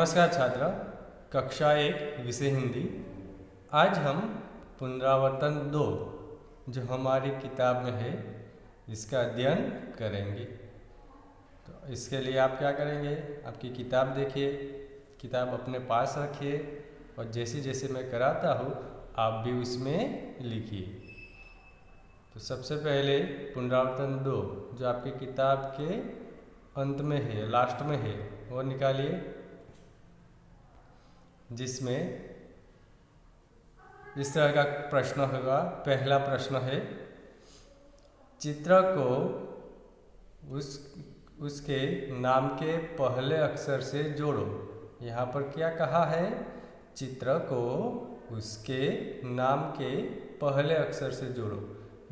नमस्कार छात्र, कक्षा 1 विषय हिंदी। आज हम पुनरावर्तन 2 जो हमारी किताब में है इसका अध्ययन करेंगे। तो इसके लिए आप क्या करेंगे, आपकी किताब देखिए, किताब अपने पास रखिए और जैसे जैसे मैं कराता हूँ आप भी उसमें लिखिए। तो सबसे पहले पुनरावर्तन 2 जो आपकी किताब के अंत में है, लास्ट में है, वो निकालिए, जिसमें इस तरह का प्रश्न होगा। पहला प्रश्न है, चित्र को उसके नाम के पहले अक्षर से जोड़ो। यहाँ पर क्या कहा है, चित्र को उसके नाम के पहले अक्षर से जोड़ो।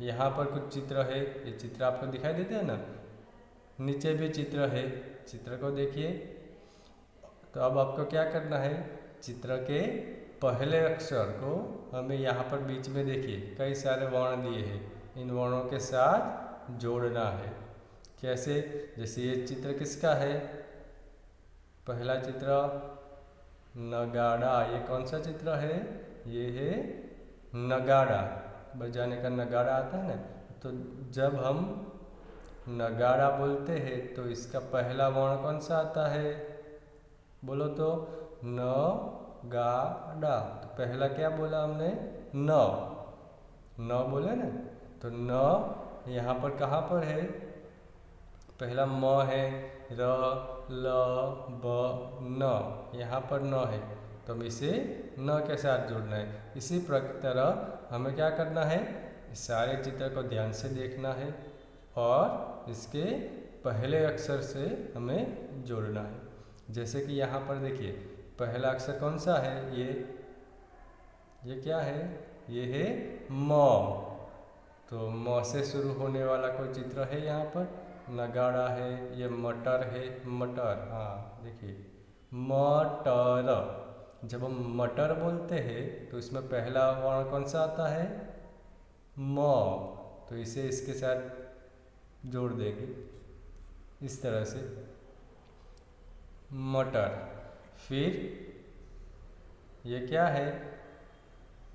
यहाँ पर कुछ चित्र है, ये चित्र आपको दिखाई देते हैं ना, नीचे भी चित्र है, चित्र को देखिए। तो अब आपको क्या करना है, चित्र के पहले अक्षर को हमें यहाँ पर बीच में देखिए कई सारे वर्ण दिए हैं, इन वर्णों के साथ जोड़ना है। कैसे, जैसे ये चित्र किसका है, पहला चित्र नगाड़ा। ये कौन सा चित्र है, ये है नगाड़ा, बजाने का नगाड़ा आता है ना। तो जब हम नगाड़ा बोलते हैं तो इसका पहला वर्ण कौन सा आता है, बोलो तो न गा डा। तो पहला क्या बोला हमने, न बोले ना। तो न यहाँ पर कहाँ पर है, पहला म है, र ल ब न, यहाँ पर न है, तो हम इसे न के साथ जोड़ना है। इसी तरह हमें क्या करना है, सारे चित्र को ध्यान से देखना है और इसके पहले अक्षर से हमें जोड़ना है। जैसे कि यहाँ पर देखिए, पहला अक्षर कौन सा है, ये क्या है, ये है म। तो म से शुरू होने वाला कोई चित्र है, यहाँ पर नगाड़ा है, ये मटर है, मटर, हाँ देखिए मटर। जब हम मटर बोलते हैं तो इसमें पहला वर्ण कौन सा आता है, म। तो इसे इसके साथ जोड़ देंगे इस तरह से, मटर। फिर ये क्या है,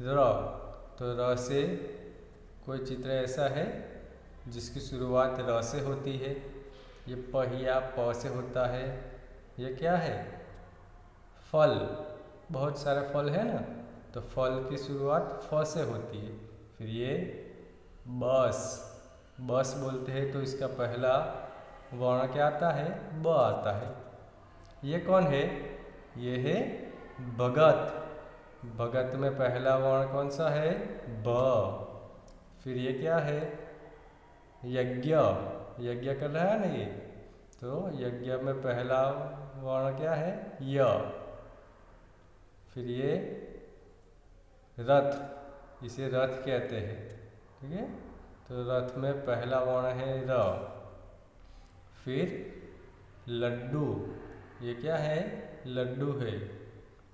र। तो र से कोई चित्र ऐसा है जिसकी शुरुआत र से होती है, ये पहिया प से होता है। ये क्या है, फल, बहुत सारे फल है ना, तो फल की शुरुआत फ से होती है। फिर ये बस, बस बोलते हैं तो इसका पहला वर्ण क्या आता है, ब आता है। ये कौन है, ये है भगत। भगत में पहला वर्ण कौन सा है, ब। फिर ये क्या है, यज्ञ, यज्ञ कर रहा है ना ये, तो यज्ञ में पहला वर्ण क्या है, य। फिर ये रथ, इसे रथ कहते हैं, ठीक है। तो रथ में पहला वर्ण है र। फिर लड्डू, ये क्या है, लड्डू है,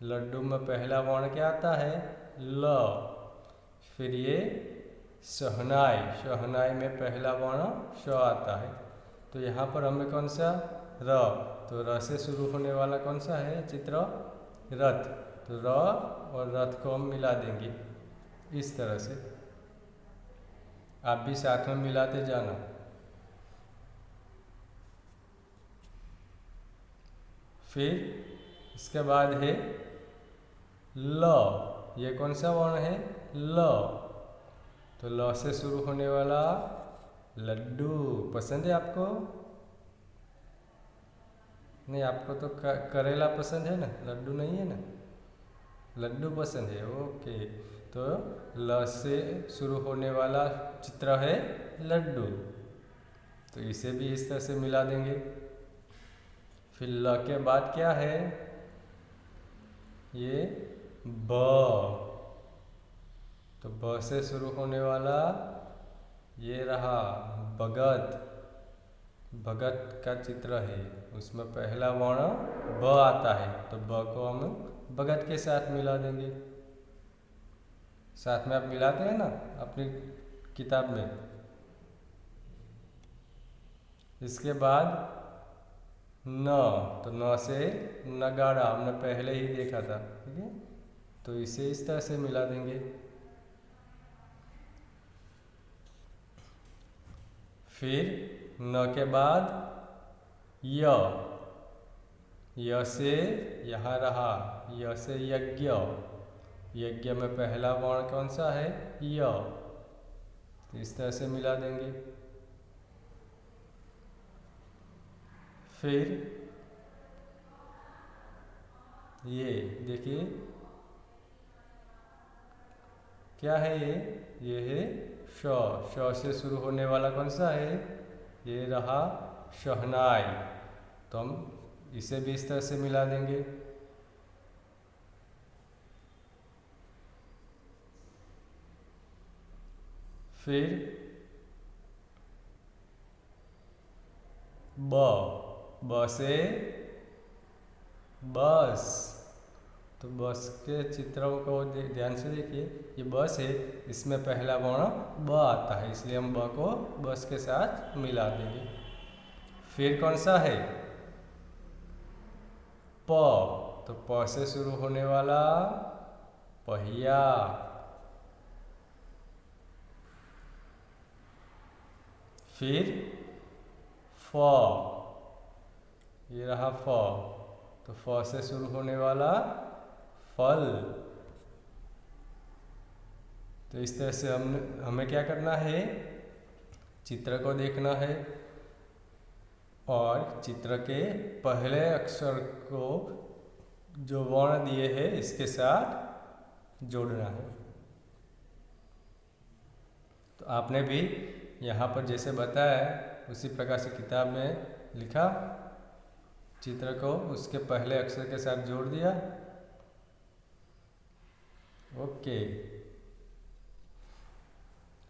लड्डू में पहला वर्ण क्या आता है, ल। फिर ये शहनाई, शहनाई में पहला वर्ण श आता है। तो यहाँ पर हमें कौन सा, र। तो र से शुरू होने वाला कौन सा है चित्र, रथ। तो र और रथ को हम मिला देंगे इस तरह से, आप भी साथ में मिलाते जाना। फिर इसके बाद है ल, ये कौन सा वर्ण है, ल। तो ल से शुरू होने वाला लड्डू, पसंद है आपको, नहीं आपको तो करेला पसंद है ना, लड्डू नहीं है ना, लड्डू पसंद है, ओके। तो ल से शुरू होने वाला चित्र है लड्डू, तो इसे भी इस तरह से मिला देंगे। फिर ल के बाद क्या है, ये ब। तो ब से शुरू होने वाला ये रहा भगत, भगत का चित्र है, उसमें पहला वर्ण ब आता है, तो ब को हम भगत के साथ मिला देंगे। साथ में आप मिलाते हैं ना अपनी किताब में। इसके बाद न, तो न से नगाड़ा हमने पहले ही देखा था, ठीक है। तो इसे इस तरह से मिला देंगे। फिर न के बाद य से यहाँ रहा, य से यज्ञ। यज्ञ में पहला वर्ण कौन सा है? य। तो इस तरह से मिला देंगे। फिर ये देखिए क्या है ये है श से शुरू होने वाला कौन सा है? ये रहा शहनाई। तो हम इसे भी इस तरह से मिला देंगे। फिर ब से बस। तो बस के चित्रों को ध्यान से देखिए, ये बस है, इसमें पहला वर्ण ब आता है, इसलिए हम ब को बस के साथ मिला देंगे। फिर कौन सा है? प। तो प से शुरू होने वाला पहिया। फिर फ, ये रहा फ। तो फ से शुरू होने वाला फल। तो इस तरह से हमें क्या करना है? चित्र को देखना है और चित्र के पहले अक्षर को जो वर्ण दिए हैं इसके साथ जोड़ना है। तो आपने भी यहाँ पर जैसे बताया उसी प्रकार से किताब में लिखा, चित्र को उसके पहले अक्षर के साथ जोड़ दिया। ओके,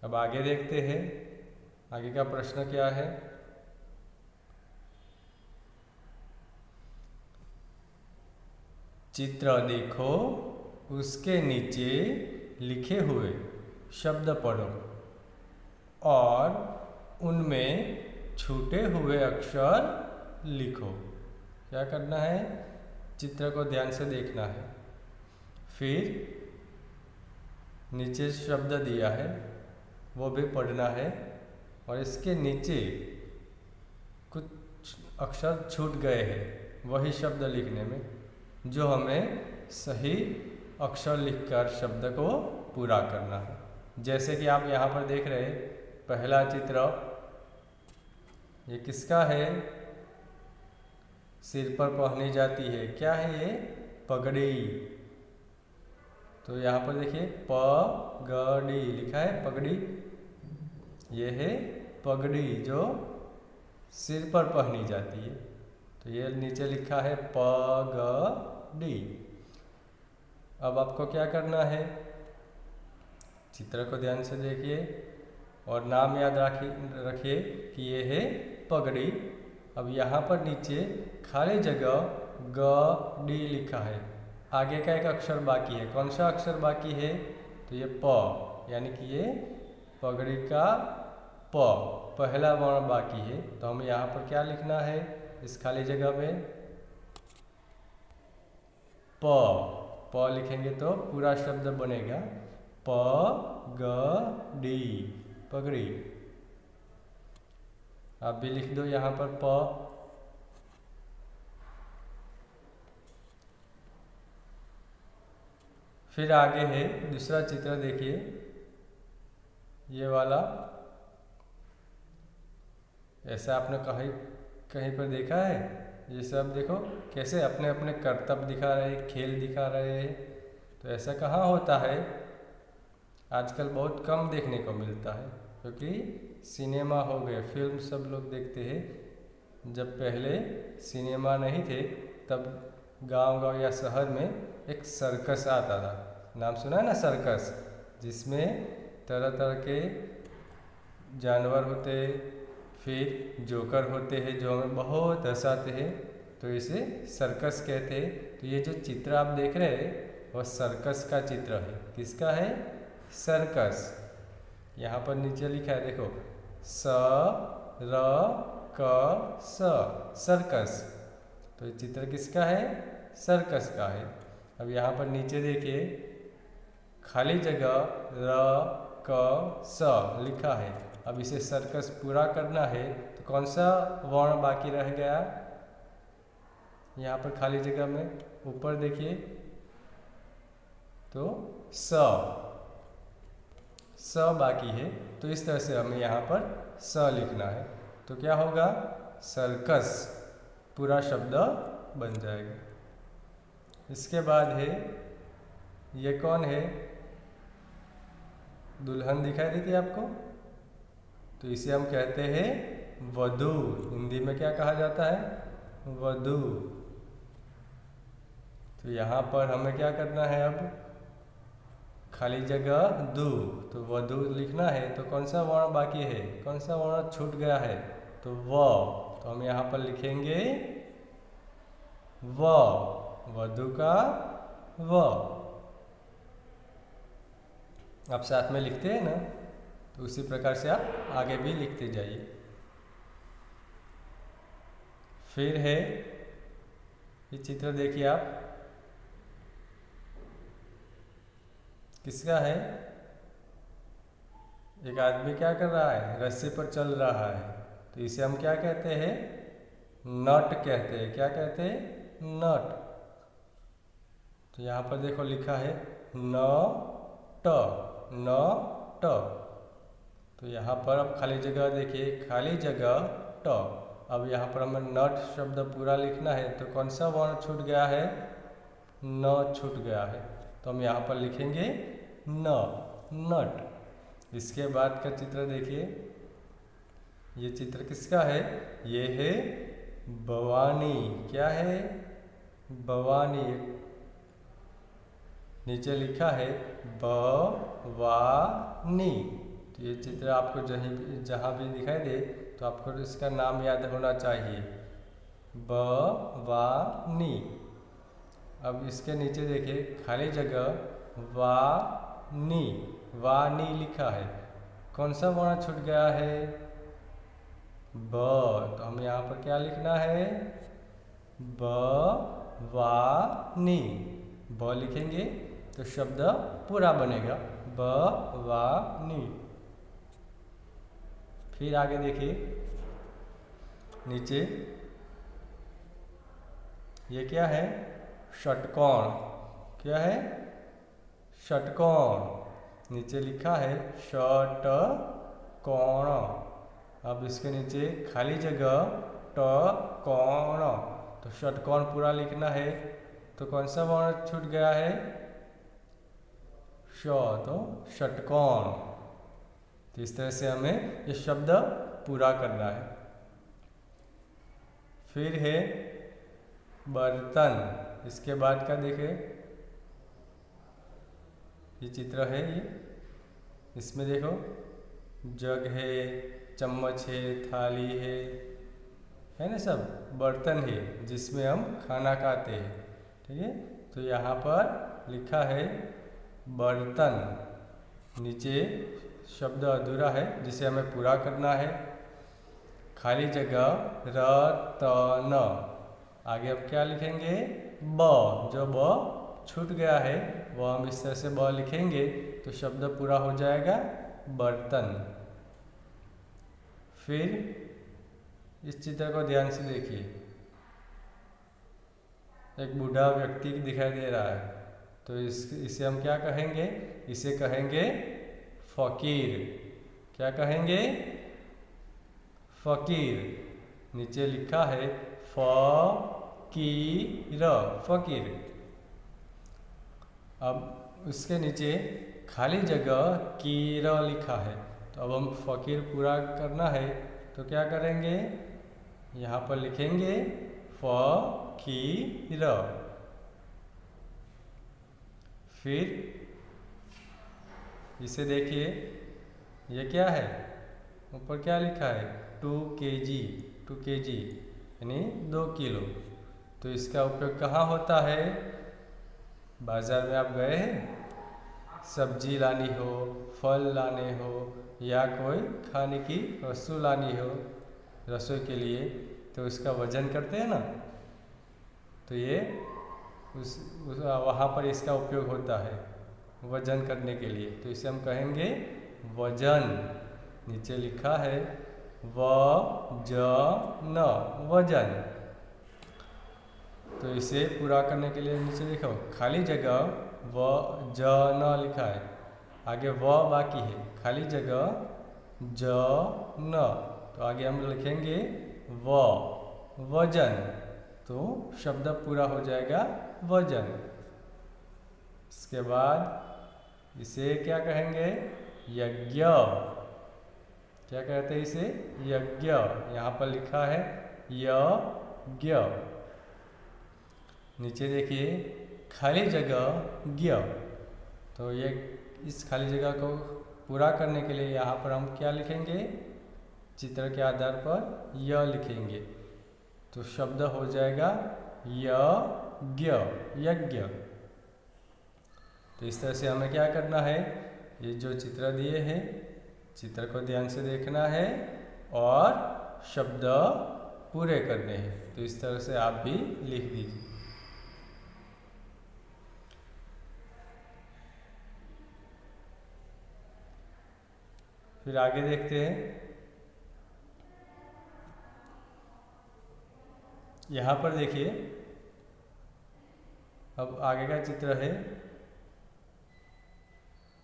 अब आगे देखते हैं आगे का प्रश्न क्या है। चित्र देखो, उसके नीचे लिखे हुए शब्द पढ़ो और उनमें छूटे हुए अक्षर लिखो। क्या करना है? चित्र को ध्यान से देखना है। फिर नीचे शब्द दिया है वो भी पढ़ना है और इसके नीचे कुछ अक्षर छूट गए हैं वही शब्द लिखने में, जो हमें सही अक्षर लिखकर शब्द को पूरा करना है। जैसे कि आप यहाँ पर देख रहे हैं, पहला चित्र ये किसका है? सिर पर पहनी जाती है, क्या है ये? पगड़ी। तो यहाँ पर देखिए पगड़ी लिखा है, पगड़ी। ये है पगड़ी जो सिर पर पहनी जाती है। तो ये नीचे लिखा है पगड़ी। अब आपको क्या करना है? चित्र को ध्यान से देखिए और नाम याद रखिए कि ये है पगड़ी। अब यहाँ पर नीचे खाली जगह ग डी लिखा है, आगे का एक अक्षर बाकी है। कौन सा अक्षर बाकी है? तो ये प, यानी कि ये पगड़ी का प पहला वर्ण बाकी है। तो हम यहाँ पर क्या लिखना है इस खाली जगह में? प लिखेंगे तो पूरा शब्द बनेगा पगड़ी, पगड़ी। आप भी लिख दो यहाँ पर प। फिर आगे है दूसरा चित्र, देखिए ये वाला। ऐसा आपने कहीं पर देखा है? ये सब देखो कैसे अपने अपने कर्तव्य दिखा रहे हैं, खेल दिखा रहे हैं। तो ऐसा कहाँ होता है? आजकल बहुत कम देखने को मिलता है, क्योंकि सिनेमा हो गए, फिल्म सब लोग देखते हैं। जब पहले सिनेमा नहीं थे तब गांव या शहर में एक सर्कस आता था, नाम सुना है ना सर्कस, जिसमें तरह तरह के जानवर होते, फिर जोकर होते हैं जो हमें बहुत हंसाते हैं, तो इसे सर्कस कहते हैं। तो ये जो चित्र आप देख रहे हैं वह सर्कस का चित्र है। किसका है? सर्कस। यहाँ पर नीचे लिखा है देखो, स र क स, सर्कस। तो ये चित्र किसका है? सर्कस का है। अब यहाँ पर नीचे देखिए खाली जगह र क स लिखा है। अब इसे सर्कस पूरा करना है तो कौन सा वर्ण बाकी रह गया? यहाँ पर खाली जगह में ऊपर देखिए तो स बाकी है। तो इस तरह से हमें यहाँ पर स लिखना है। तो क्या होगा? सर्कस पूरा शब्द बन जाएगा। इसके बाद है, ये कौन है? दुल्हन दिखाई देती है आपको? तो इसे हम कहते हैं वधू। हिंदी में क्या कहा जाता है? वधू। तो यहाँ पर हमें क्या करना है? अब खाली जगह दू, तो वधू लिखना है। तो कौन सा वर्ण बाकी है? कौन सा वर्ण छूट गया है? तो व। तो हम यहाँ पर लिखेंगे व, वधू का व। आप साथ में लिखते हैं ना, तो उसी प्रकार से आप आगे भी लिखते जाइए। फिर है ये चित्र देखिए आप, किसका है? एक आदमी क्या कर रहा है? रस्सी पर चल रहा है। तो इसे हम क्या कहते हैं? नट कहते हैं। क्या कहते हैं? नट। तो यहाँ पर देखो लिखा है न ट, न ट। तो यहाँ पर अब खाली जगह देखिए, खाली जगह ट। अब यहाँ पर हमें नट शब्द पूरा लिखना है। तो कौन सा वर्ण छूट गया है? न छूट गया है। तो हम यहाँ पर लिखेंगे न, नट। इसके बाद का चित्र देखिए, ये चित्र किसका है? ये है भवानी। क्या है? भवानी। नीचे लिखा है भवानी। तो ये चित्र आपको जहाँ भी दिखाई दे तो आपको इसका नाम याद होना चाहिए, भवानी। अब इसके नीचे देखिए खाली जगह वानी, वानी लिखा है। कौन सा वर्ण छूट गया है? ब। तो हम यहाँ पर क्या लिखना है? भवानी। ब लिखेंगे तो शब्द पूरा बनेगा, भवानी। फिर आगे देखिए नीचे, ये क्या है? षटकोण। क्या है? षटकोण। नीचे लिखा है षटकोण। अब इसके नीचे खाली जगह ट कोण। तो षटकोण पूरा लिखना है। तो कौन सा वर्ण छूट गया है? श। तो षटकोण। तो इस तरह से हमें ये शब्द पूरा करना है। फिर है बर्तन। इसके बाद का देखें, ये चित्र है। ये इसमें देखो जग है, चम्मच है, थाली है ना, सब बर्तन है जिसमें हम खाना खाते हैं। ठीक है। तो यहाँ पर लिखा है बर्तन। नीचे शब्द अधूरा है जिसे हमें पूरा करना है। खाली जगह रतन। आगे अब क्या लिखेंगे? ब। जो ब छूट गया है वह हम इस तरह से ब लिखेंगे तो शब्द पूरा हो जाएगा बर्तन। फिर इस चित्र को ध्यान से देखिए, एक बूढ़ा व्यक्ति दिखाई दे रहा है। तो इसे हम क्या कहेंगे? इसे कहेंगे फकीर। क्या कहेंगे? फकीर। नीचे लिखा है फकीर, फकीर। अब उसके नीचे खाली जगह कीर लिखा है। तो अब हम फकीर पूरा करना है तो क्या करेंगे? यहाँ पर लिखेंगे फकीर। फिर इसे देखिए, ये क्या है? ऊपर क्या लिखा है? 2 kg, 2 kg यानी 2 किलो। तो इसका उपयोग कहाँ होता है? बाजार में आप गए हैं, सब्जी लानी हो, फल लाने हो या कोई खाने की वस्तु लानी हो रसोई के लिए, तो इसका वजन करते हैं ना, तो ये वहाँ पर इसका उपयोग होता है वजन करने के लिए। तो इसे हम कहेंगे वजन। नीचे लिखा है वजन, वजन। तो इसे पूरा करने के लिए नीचे लिखो खाली जगह वजन लिखा है, आगे व बाकी है, खाली जगह जन। तो आगे हम लिखेंगे वजन, तो शब्द पूरा हो जाएगा वजन। इसके बाद इसे क्या कहेंगे यज्ञ। क्या कहते हैं इसे यज्ञ। यहाँ पर लिखा है यज्ञ। नीचे देखिए खाली जगह ज्ञ। तो ये इस खाली जगह को पूरा करने के लिए यहाँ पर हम क्या लिखेंगे, चित्र के आधार पर य लिखेंगे, तो शब्द हो जाएगा यज्ञ, यज्ञ। तो इस तरह से हमें क्या करना है, ये जो चित्र दिए हैं चित्र को ध्यान से देखना है और शब्द पूरे करने हैं। तो इस तरह से आप भी लिख दीजिए। फिर आगे देखते हैं। यहाँ पर देखिए अब आगे का चित्र है,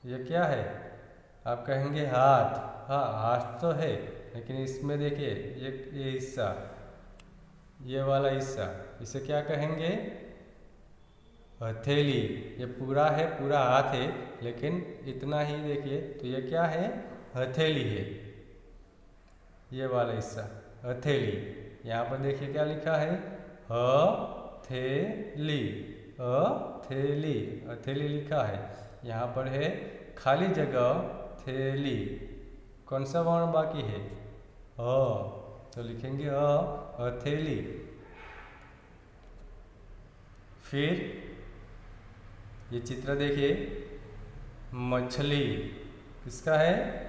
ये क्या है, आप कहेंगे हाथ। हाँ हाथ तो है, लेकिन इसमें देखिए ये हिस्सा, ये वाला हिस्सा, इसे क्या कहेंगे हथेली। ये पूरा है, पूरा हाथ है, लेकिन इतना ही देखिए, तो ये क्या है हथेली है, ये वाला हिस्सा हथेली। यहाँ पर देखिए क्या लिखा है हथेली, हथेली, हथेली लिखा है। यहाँ पर है खाली जगह थेली, कौन सा वर्ण बाकी है तो लिखेंगे हथेली। फिर ये चित्र देखिए मछली, किसका है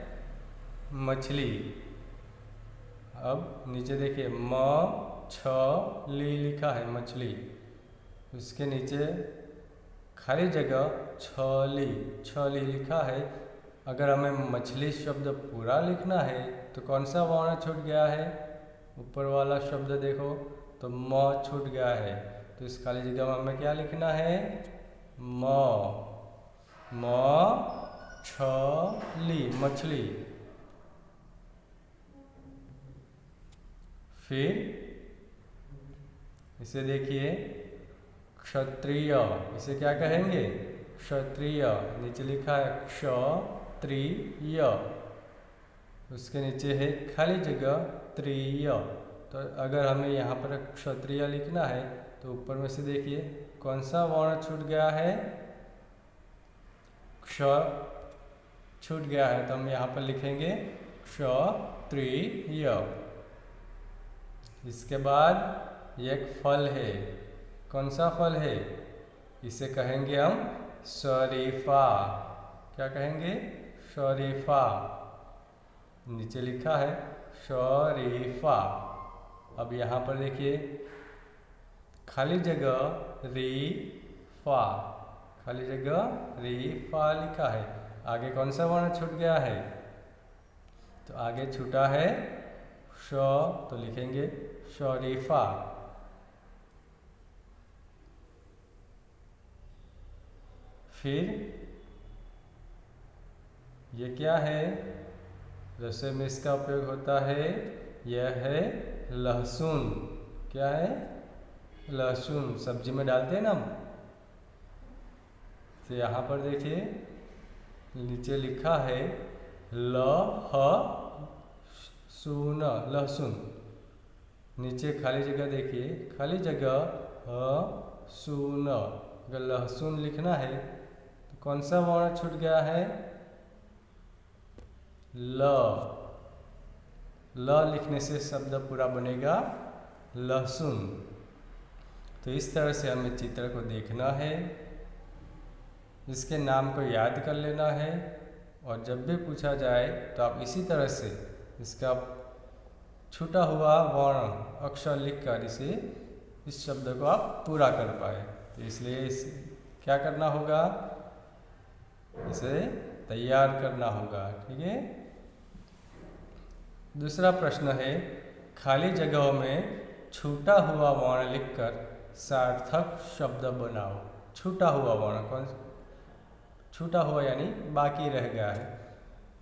मछली। अब नीचे देखिए मछली लिखा है मछली, उसके नीचे खाली जगह छली, छली लिखा है। अगर हमें मछली शब्द पूरा लिखना है तो कौन सा वर्ण छूट गया है, ऊपर वाला शब्द देखो तो म छूट गया है। तो इस खाली जगह में हमें क्या लिखना है मछली, मछली। फिर इसे देखिए क्षत्रिय, इसे क्या कहेंगे क्षत्रिय। नीचे लिखा है क्षत्रिय, उसके नीचे है खाली जगह त्रिय। तो अगर हमें यहाँ पर क्षत्रिय लिखना है तो ऊपर में से देखिए कौन सा वर्ण छूट गया है, क्ष छूट गया है, तो हम यहाँ पर लिखेंगे क्षत्रिय। इसके बाद एक फल है, कौन सा फल है, इसे कहेंगे हम शरीफा। क्या कहेंगे शरीफा, नीचे लिखा है शरीफा। अब यहाँ पर देखिए खाली जगह रीफा, खाली जगह रीफा लिखा है। आगे कौन सा वर्ण छूट गया है, तो आगे छूटा है श, तो लिखेंगे शरीफा। फिर ये क्या है, रसोई में इसका उपयोग होता है, यह है लहसुन। क्या है लहसुन, सब्जी में डालते हैं ना हम। तो यहाँ पर देखिए नीचे लिखा है लहसुन, लहसुन। नीचे खाली जगह देखिए, खाली जगह सुन। अगर लहसुन लिखना है तो कौन सा वर्ण छूट गया है ल, ल लिखने से शब्द पूरा बनेगा लहसुन। तो इस तरह से हमें चित्र को देखना है, इसके नाम को याद कर लेना है, और जब भी पूछा जाए तो आप इसी तरह से इसका छूटा हुआ वर्ण अक्षर लिखकर इसे इस शब्द को आप पूरा कर पाए। तो इसलिए क्या करना होगा, इसे तैयार करना होगा। ठीक है। दूसरा प्रश्न है, खाली जगहों में छूटा हुआ वर्ण लिखकर सार्थक शब्द बनाओ। छूटा हुआ वर्ण कौन, छूटा हुआ यानी बाकी रह गया है,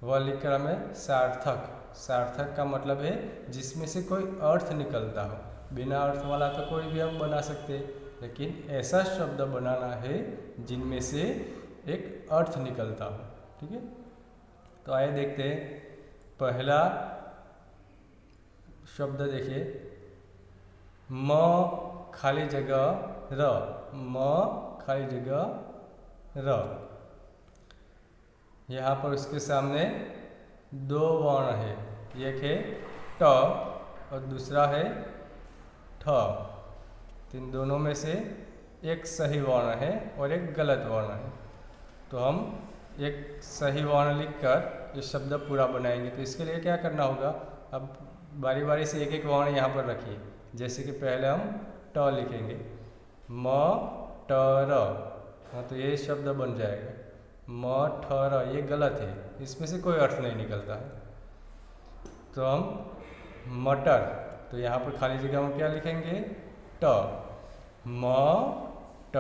वह लिखकर हमें सार्थक, सार्थक का मतलब है जिसमें से कोई अर्थ निकलता हो। बिना अर्थ वाला तो कोई भी हम बना सकते, लेकिन ऐसा शब्द बनाना है जिनमें से एक अर्थ निकलता हो। ठीक है। तो आइए देखते हैं। पहला शब्द देखिए, म खाली जगह र, म खाली जगह र। यहाँ पर उसके सामने दो वर्ण है, एक है ट और दूसरा है ठ। इन दोनों में से एक सही वर्ण है और एक गलत वर्ण है। तो हम एक सही वर्ण लिखकर ये शब्द पूरा बनाएंगे। तो इसके लिए क्या करना होगा, अब बारी बारी से एक एक वर्ण यहाँ पर रखिए। जैसे कि पहले हम ट लिखेंगे, म ट र, तो ये शब्द बन जाएगा म ठ र। ये गलत है, इसमें से कोई अर्थ नहीं निकलता है। तो हम मटर, तो यहाँ पर खाली जगह हम क्या लिखेंगे, ट, म ट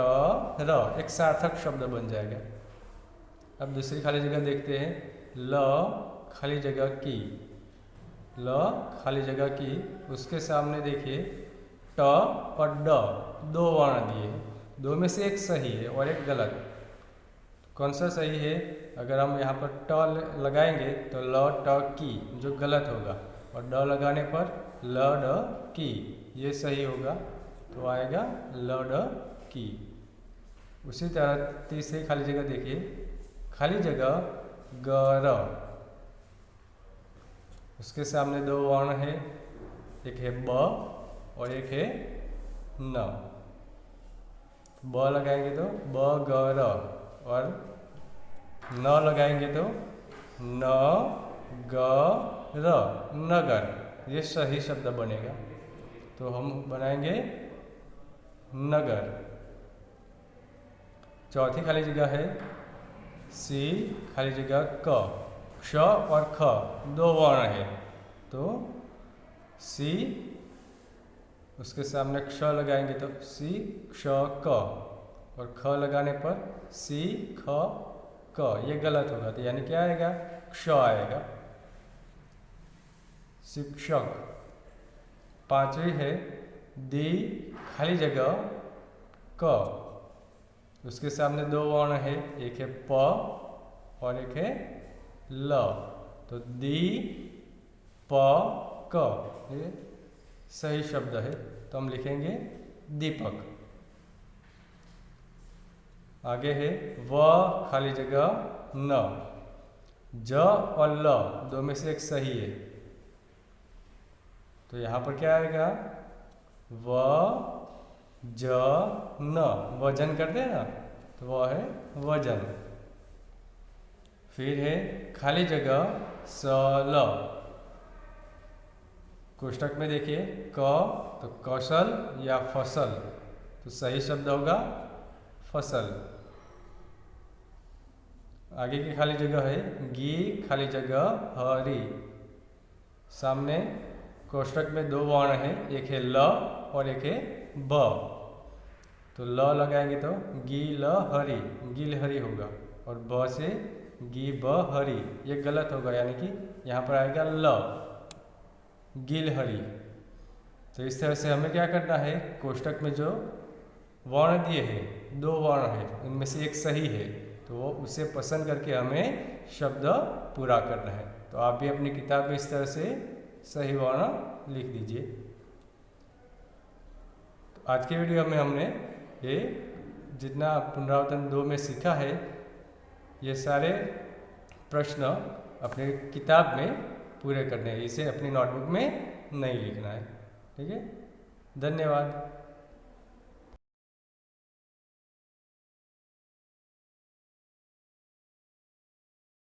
र, एक सार्थक शब्द बन जाएगा। अब दूसरी खाली जगह देखते हैं, ल खाली जगह की, ल खाली जगह की। उसके सामने देखिए ट और ड, दो वर्ण दिए हैं, दो में से एक सही है और एक गलत। कौन सा सही है, अगर हम यहाँ पर ट लगाएंगे तो ल ट की जो गलत होगा, और ड लगाने पर ल ड की ये सही होगा। तो आएगा ल ड की। उसी तरह तीसरी खाली जगह देखिए, खाली जगह ग र। उसके सामने दो वर्ण है, एक है ब और एक है न। ब लगाएंगे तो ब ग र, और न लगाएंगे तो न ग र, नगर। ये सही शब्द बनेगा। तो हम बनाएंगे नगर। चौथी खाली जगह है सी खाली जगह क। क्ष और ख दो वर्ण है, तो सी, उसके सामने क्ष लगाएंगे तो सी क्ष क, और ख लगाने पर सी ख क। ये गलत होगा, तो यानी क्या आएगा, क्ष आएगा, शिक्षक। पांचवी है दी खाली जगह क। उसके सामने दो वर्ण है, एक है प और एक है ल। तो दी प क, ये सही शब्द है। तो हम लिखेंगे दीपक। आगे है व खाली जगह न। ज और ल दो में से एक सही है, तो यहाँ पर क्या आएगा, व ज न, वजन करते हैं ना, तो वह है वजन। फिर है खाली जगह स ल। कोष्टक में देखिए क, तो कौशल या फसल, तो सही शब्द होगा फसल। आगे की खाली जगह है गी खाली जगह हरी। सामने कोष्टक में दो वर्ण है, एक है ल और एक है ब। तो ल लगाएंगे तो गी ल हरी, गिल हरी होगा, और ब से गी ब हरी, ये गलत होगा, यानी कि यहाँ पर आएगा ल, गिल हरी। तो इस तरह से हमें क्या करना है, कोष्टक में जो वर्ण दिए हैं, दो वर्ण है, उनमें से एक सही है, तो वो उसे पसंद करके हमें शब्द पूरा करना है। तो आप भी अपनी किताब में इस तरह से सही वर्ण लिख दीजिए। तो आज की वीडियो में हमने ये जितना पुनरावर्तन 2 में सीखा है, ये सारे प्रश्न अपने किताब में पूरे करने हैं, इसे अपनी नोटबुक में नहीं लिखना है। ठीक है, धन्यवाद।